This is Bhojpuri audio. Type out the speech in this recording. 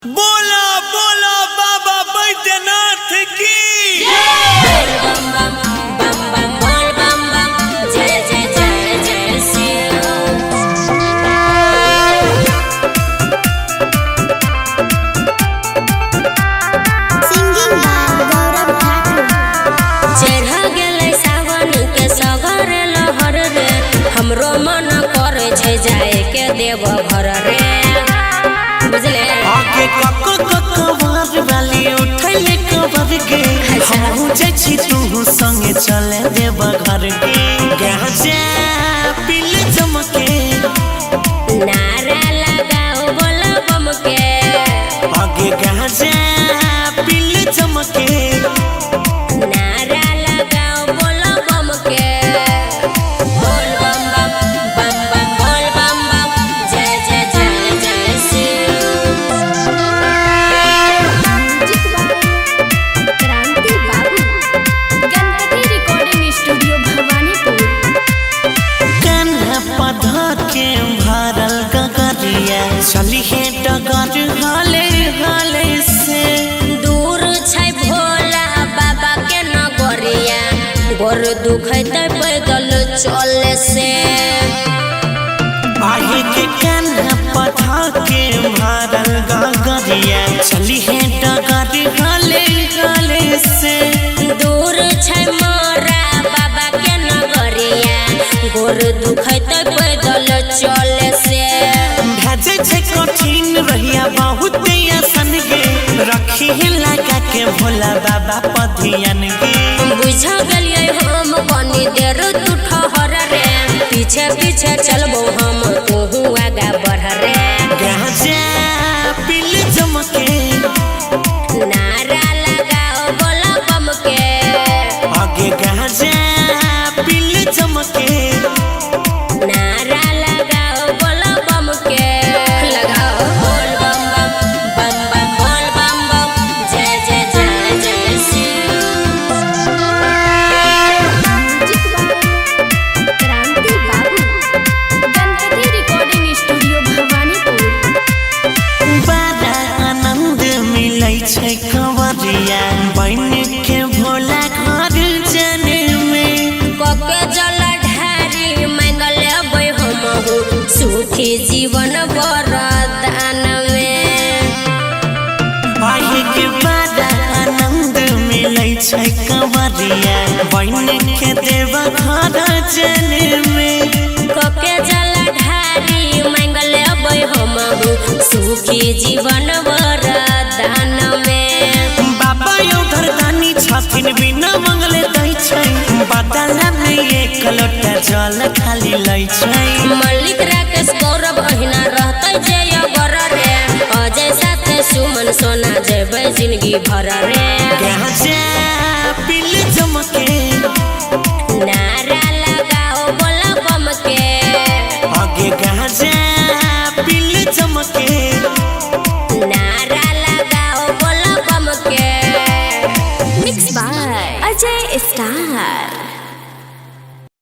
बोला बोला बाबा बैद्यनाथ की हमरो मन करे छै जाए के देव घर रे बुझले आगे कक्को कक्को बार वाली उठले कबर के हम जाय छी तू संगे चले देव घर के गाजा पिल चमके नारा लगाओ बोलो बम के आगे गाजा पिल चमके नारा लगाओ बोलो बम के बोल बम बम बम बम बोल बम बम जय जय जय जय शिव क्रांति बाबू गणपति रिकॉर्डिंग स्टूडियो भवानीपुर कन्हा पधा के भरल गगरिया चली है डगर हाले हाले से दूर छै भोला बाबा के नगरिया गोर दुखैते पैदल चले से आगे के कन्हा पधा के भरल गगरिया चली है डगर हाले हाले से दूर छै मोरा बाबा के नगरिया गोर दुखैते पैदल चले से भेजे छे कठिन रहिया बहुत आसन गे रखी लगा के भोला बाबा पधियन गे बुझ गेलियै हम कनी देर तू ठहर रे पीछे पीछे चलबो हम तू आगा बढ़ रे गाजा पिल चमके नारा लगाओ बोला बम के आगे गाजा पिल चमके नारा लगाओ बोलो बम के लगाओ बोल बम बम बम बम बोल बम बम जय जय जय जय शिव क्रांति बाबू गणपति रिकॉर्डिंग स्टूडियो भवानीपुर बड़ा आनंद मिलै छै कंवरिया बन के भोला घर जने में कके जल ढारी मंगल अबै हमहु सुखी जीवन वरदान में आगे के बड़ा आनंद मिलै छै कंवरिया बन के देव घर जने में कके जल ढारी मंगल अबै हमहु सुखी जीवन वरदान में बाबा उधर दानी छथिन बिना मंगले दै छै बदला में एक लोटा जल खाली लै छै मल्लिक राकेश गौरव अहिना रहतै जे अगर रे अजय साथे सुमन सोना जेबै जिंदगी भर रे गाजा